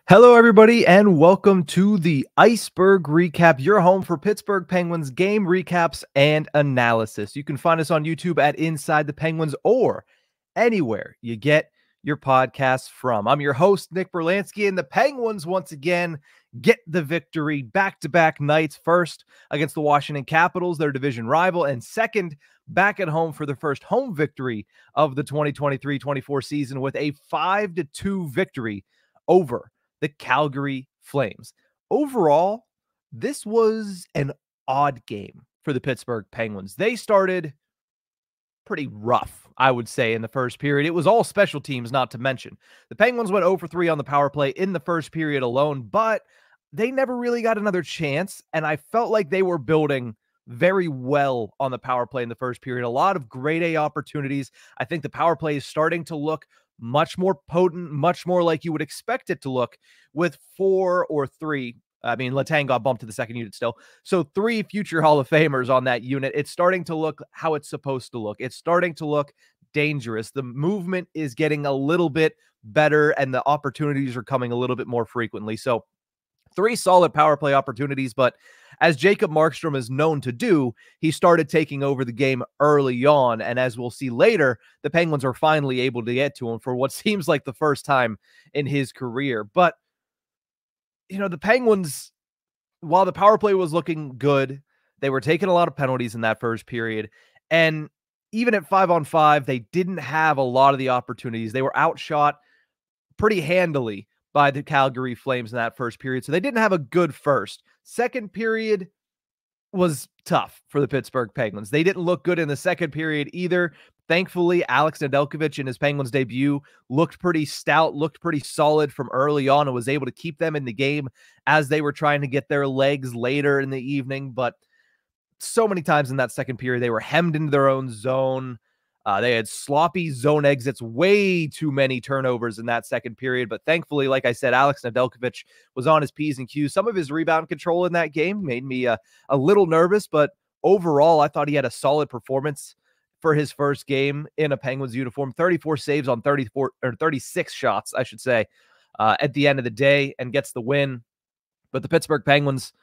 Hello, everybody, and welcome to the Ice-Burgh Recap, your home for Pittsburgh Penguins game recaps and analysis. You can find us on YouTube at Inside the Penguins or anywhere you get your podcasts from. I'm your host, Nick Brlansky, and the Penguins once again get the victory back-to-back nights. First against the Washington Capitals, their division rival, and second back at home for the first home victory of the 2023-24 season with a 5-2 victory over the Calgary Flames. Overall, this was an odd game for the Pittsburgh Penguins. They started pretty rough, I would say, in the first period. It was all special teams, not to mention. The Penguins went 0 for 3 on the power play in the first period alone, but they never really got another chance, and I felt like they were building very well on the power play in the first period. A lot of grade A opportunities. I think the power play is starting to look much more potent, much more like you would expect it to look with 4 or 3. I mean, Letang got bumped to the second unit still. So 3 future Hall of Famers on that unit. It's starting to look how it's supposed to look. It's starting to look dangerous. The movement is getting a little bit better and the opportunities are coming a little bit more frequently. So 3 solid power play opportunities, but as Jacob Markstrom is known to do, he started taking over the game early on, and as we'll see later, the Penguins are finally able to get to him for what seems like the first time in his career. But, you know, the Penguins, while the power play was looking good, they were taking a lot of penalties in that first period, and even at 5-on-5, they didn't have a lot of the opportunities. They were outshot pretty handily by the Calgary Flames in that first period. So they didn't have a good first. Second period was tough for the Pittsburgh Penguins. They didn't look good in the second period either. Thankfully, Alex Nedeljkovic in his Penguins debut looked pretty stout, looked pretty solid from early on, and was able to keep them in the game as they were trying to get their legs later in the evening. But so many times in that second period, they were hemmed into their own zone. They had sloppy zone exits, way too many turnovers in that second period. But thankfully, like I said, Alex Nedeljkovic was on his P's and Q's. Some of his rebound control in that game made me a little nervous, but overall, I thought he had a solid performance for his first game in a Penguins uniform. 34 saves on 36 shots, I should say, at the end of the day, and gets the win. But the Pittsburgh Penguins,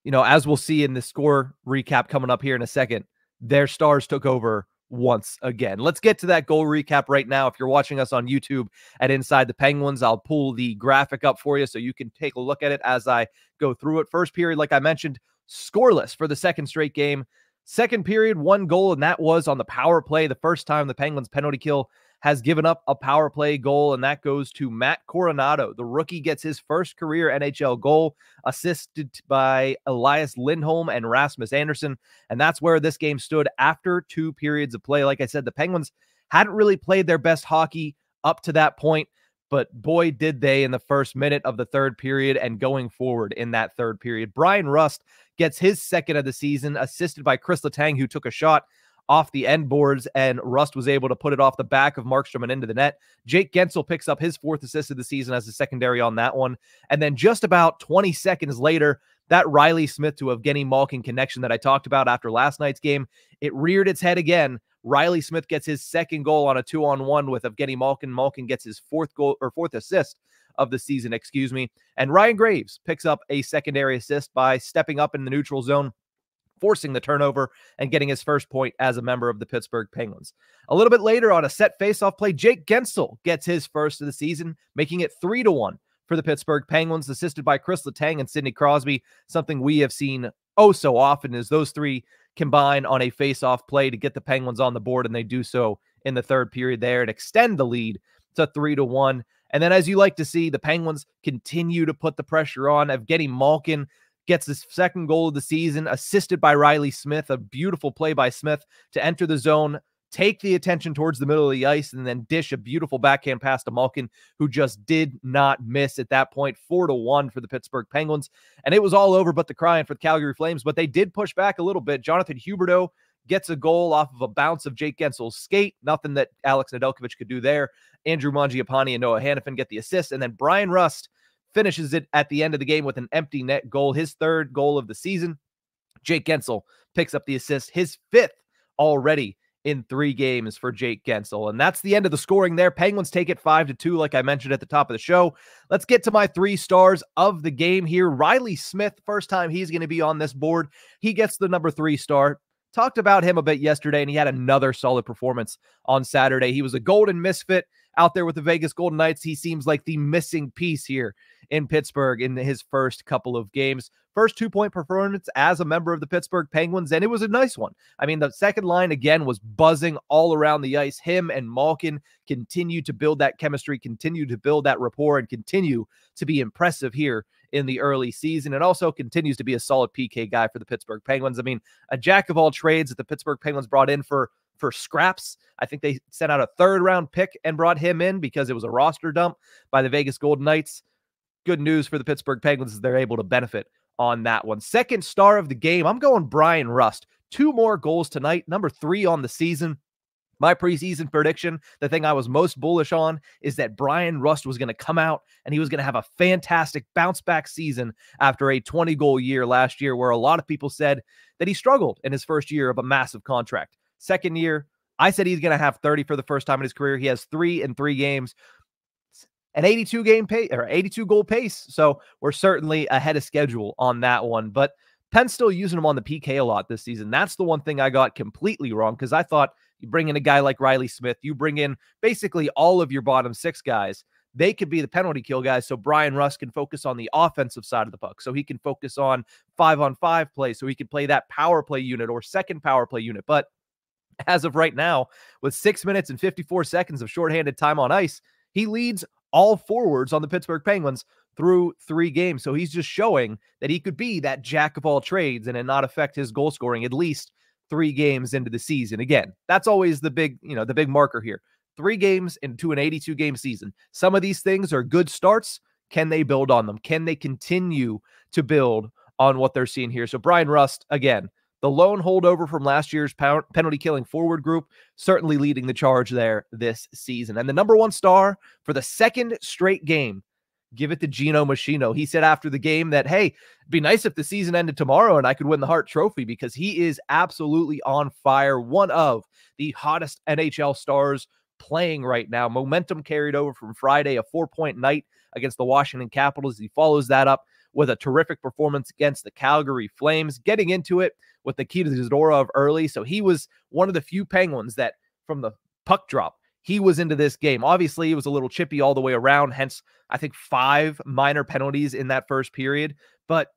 you know, as we'll see in the score recap coming up here in a second, their stars took over once again. Let's get to that goal recap right now. If you're watching us on YouTube at Inside the Penguins, I'll pull the graphic up for you so you can take a look at it as I go through it. First period, like I mentioned, scoreless for the second straight game. Second period, 1 goal, and that was on the power play. The first time the Penguins penalty kill has given up a power play goal, and that goes to Matt Coronado. The rookie gets his first career NHL goal, assisted by Elias Lindholm and Rasmus Andersson, and that's where this game stood after 2 periods of play. Like I said, the Penguins hadn't really played their best hockey up to that point, but boy, did they in the first minute of the third period and going forward in that third period. Brian Rust gets his second of the season, assisted by Chris Letang, who took a shot off the end boards, and Rust was able to put it off the back of Markstrom and into the net. Jake Guentzel picks up his 4th assist of the season as a secondary on that one. And then just about 20 seconds later, that Riley Smith to Evgeny Malkin connection that I talked about after last night's game, it reared its head again. Riley Smith gets his second goal on a 2-on-1 with Evgeny Malkin. Malkin gets his 4th assist of the season, and Ryan Graves picks up a secondary assist by stepping up in the neutral zone, forcing the turnover and getting his first point as a member of the Pittsburgh Penguins. A little bit later on a set faceoff play, Jake Guentzel gets his first of the season, making it 3-1 for the Pittsburgh Penguins, assisted by Chris Letang and Sidney Crosby. Something we have seen oh so often is those 3 combine on a faceoff play to get the Penguins on the board, and they do so in the third period there and extend the lead to 3-1. And then, as you like to see, the Penguins continue to put the pressure on. Evgeny Malkin gets his second goal of the season, assisted by Riley Smith. A beautiful play by Smith to enter the zone, take the attention towards the middle of the ice, and then dish a beautiful backhand pass to Malkin, who just did not miss at that point. 4-1 for the Pittsburgh Penguins. And it was all over but the crying for the Calgary Flames, but they did push back a little bit. Jonathan Huberdeau gets a goal off of a bounce of Jake Guentzel's skate. Nothing that Alex Nedeljkovic could do there. Andrew Mangiapane and Noah Hannafin get the assist, and then Brian Rust finishes it at the end of the game with an empty net goal, his 3rd goal of the season. Jake Guentzel picks up the assist, his 5th already in 3 games for Jake Gensel. And that's the end of the scoring there. Penguins take it 5-2, like I mentioned at the top of the show. Let's get to my 3 stars of the game here. Riley Smith, first time he's going to be on this board. He gets the number 3 star. Talked about him a bit yesterday, and he had another solid performance on Saturday. He was a golden misfit out there with the Vegas Golden Knights. He seems like the missing piece here in Pittsburgh in his first couple of games. First 2-point performance as a member of the Pittsburgh Penguins, and it was a nice one. I mean, the second line, again, was buzzing all around the ice. Him and Malkin continue to build that chemistry, continue to build that rapport, and continue to be impressive here in the early season, and also continues to be a solid PK guy for the Pittsburgh Penguins. I mean, a jack of all trades that the Pittsburgh Penguins brought in for scraps. I think they sent out a 3rd-round pick and brought him in because it was a roster dump by the Vegas Golden Knights. Good news for the Pittsburgh Penguins is they're able to benefit on that one. Second star of the game, I'm going Brian Rust. 2 more goals tonight, number 3 on the season. My preseason prediction, the thing I was most bullish on, is that Brian Rust was going to come out and he was going to have a fantastic bounce-back season after a 20-goal year last year, where a lot of people said that he struggled in his first year of a massive contract. Second year, I said he's going to have 30 for the first time in his career. He has 3 in 3 games, an 82 goal pace. So we're certainly ahead of schedule on that one. But Penn's still using him on the PK a lot this season. That's the one thing I got completely wrong, because I thought you bring in a guy like Riley Smith, you bring in basically all of your bottom 6 guys. They could be the penalty kill guys, so Brian Rust can focus on the offensive side of the puck, so he can focus on 5-on-5 play, so he can play that power play unit or second power play unit. But as of right now, with 6 minutes and 54 seconds of shorthanded time on ice, he leads all forwards on the Pittsburgh Penguins through 3 games. So he's just showing that he could be that jack of all trades and not affect his goal scoring at least 3 games into the season. Again, that's always the big marker here. 3 games into an 82-game season. Some of these things are good starts. Can they build on them? Can they continue to build on what they're seeing here? So Brian Rust, again, the lone holdover from last year's penalty killing forward group, certainly leading the charge there this season. And the number 1 star for the 2nd straight game, give it to Gino Machino. He said after the game that, hey, it'd be nice if the season ended tomorrow and I could win the Hart Trophy, because he is absolutely on fire. One of the hottest NHL stars playing right now. Momentum carried over from Friday, a 4-point night against the Washington Capitals. He follows that up with a terrific performance against the Calgary Flames, getting into it with Nikita Zadorov early. So he was one of the few Penguins that, from the puck drop, he was into this game. Obviously, it was a little chippy all the way around, hence, I think, 5 minor penalties in that first period. But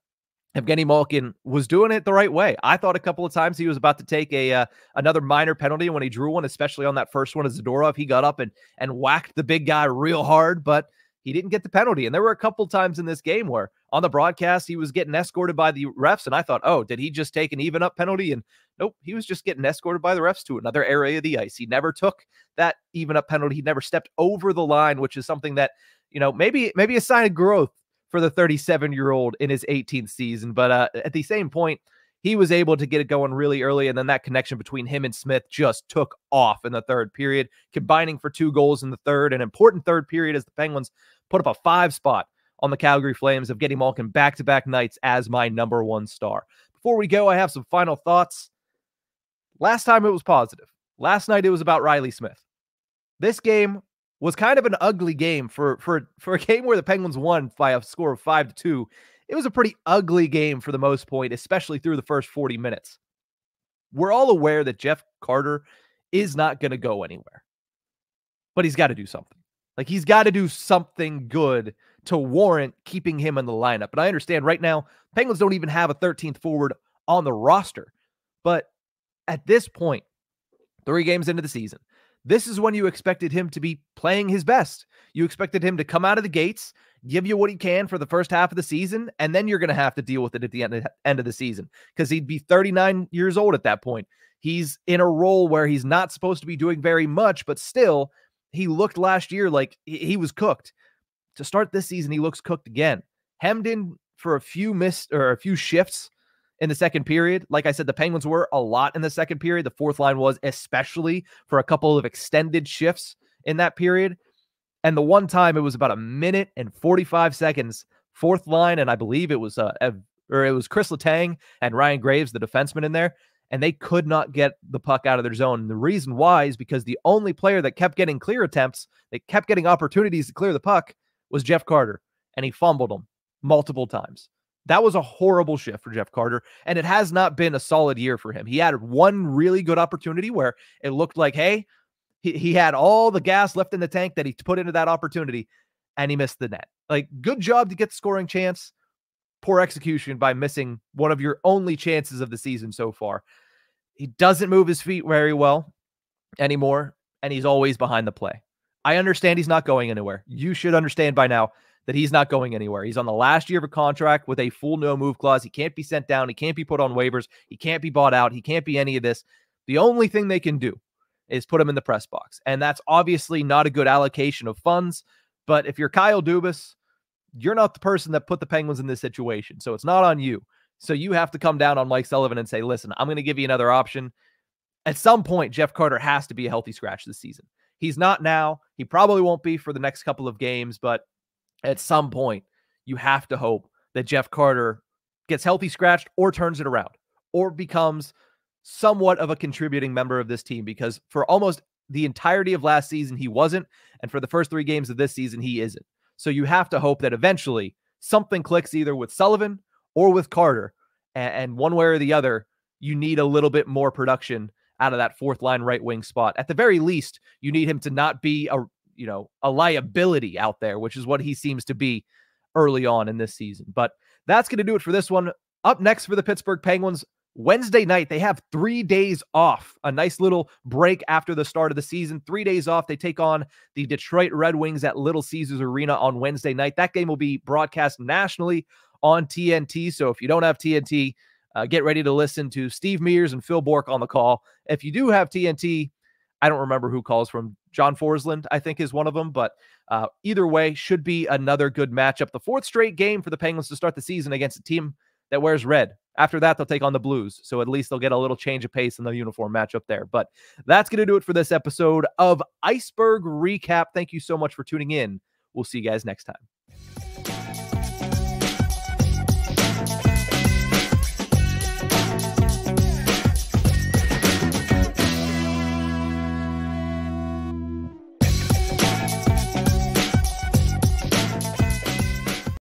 Evgeny Malkin was doing it the right way. I thought a couple of times he was about to take another minor penalty, and when he drew one, especially on that first one of Zadorov, he got up and whacked the big guy real hard, but he didn't get the penalty. And there were a couple times in this game where on the broadcast he was getting escorted by the refs, and I thought, oh, did he just take an even up penalty? And nope, he was just getting escorted by the refs to another area of the ice. He never took that even up penalty. He never stepped over the line, which is something that, maybe a sign of growth for the 37-year-old in his 18th season. But at the same point, he was able to get it going really early, and then that connection between him and Smith just took off in the third period, combining for 2 goals in the third. An important third period as the Penguins put up a 5 spot on the Calgary Flames, of getting Malkin back-to-back nights as my number 1 star. Before we go, I have some final thoughts. Last time it was positive. Last night it was about Riley Smith. This game was kind of an ugly game for a game where the Penguins won by a score of 5-2. It was a pretty ugly game for the most part, especially through the first 40 minutes. We're all aware that Jeff Carter is not going to go anywhere, but he's got to do something. Like, he's got to do something good to warrant keeping him in the lineup. And I understand right now, Penguins don't even have a 13th forward on the roster. But at this point, 3 games into the season, this is when you expected him to be playing his best. You expected him to come out of the gates, give you what he can for the first half of the season, and then you're going to have to deal with it at the end of the season, because he'd be 39 years old at that point. He's in a role where he's not supposed to be doing very much, but still, he looked last year like he was cooked. To start this season, he looks cooked again. Hemmed in for a few shifts in the second period. Like I said, the Penguins were a lot in the second period. The fourth line was, especially for a couple of extended shifts in that period. And the one time it was about 1 minute and 45 seconds, fourth line, and I believe it was Chris Letang and Ryan Graves, the defenseman in there. and they could not get the puck out of their zone. And the reason why is because the only player that kept getting clear attempts, that kept getting opportunities to clear the puck, was Jeff Carter, and he fumbled them multiple times. That was a horrible shift for Jeff Carter, and it has not been a solid year for him. He had one really good opportunity where it looked like, hey, he had all the gas left in the tank that he put into that opportunity, and he missed the net. Like, good job to get the scoring chance. Poor execution by missing one of your only chances of the season so far. He doesn't move his feet very well anymore, and he's always behind the play. I understand he's not going anywhere. You should understand by now that he's not going anywhere. He's on the last year of a contract with a full no-move clause. He can't be sent down. He can't be put on waivers. He can't be bought out. He can't be any of this. The only thing they can do is put him in the press box, and that's obviously not a good allocation of funds, but if you're Kyle Dubas, you're not the person that put the Penguins in this situation, so it's not on you. So you have to come down on Mike Sullivan and say, listen, I'm going to give you another option. At some point, Jeff Carter has to be a healthy scratch this season. He's not now. He probably won't be for the next couple of games, but at some point, you have to hope that Jeff Carter gets healthy scratched or turns it around or becomes somewhat of a contributing member of this team, because for almost the entirety of last season, he wasn't, and for the first 3 games of this season, he isn't. So you have to hope that eventually something clicks either with Sullivan or with Carter, and one way or the other, you need a little bit more production out of that fourth line right wing spot. At the very least, you need him to not be a liability out there, which is what he seems to be early on in this season. But that's going to do it for this one. Up next for the Pittsburgh Penguins, Wednesday night, they have 3 days off, a nice little break after the start of the season. 3 days off. They take on the Detroit Red Wings at Little Caesars Arena on Wednesday night. That game will be broadcast nationally on TNT. So if you don't have TNT, get ready to listen to Steve Mears and Phil Bourque on the call. If you do have TNT, I don't remember who calls from. John Forsland, I think, is one of them. But either way, should be another good matchup. The 4th straight game for the Penguins to start the season against a team that wears red. After that, they'll take on the Blues. So at least they'll get a little change of pace in the uniform matchup there. But that's going to do it for this episode of Ice-Burgh Recap. Thank you so much for tuning in. We'll see you guys next time.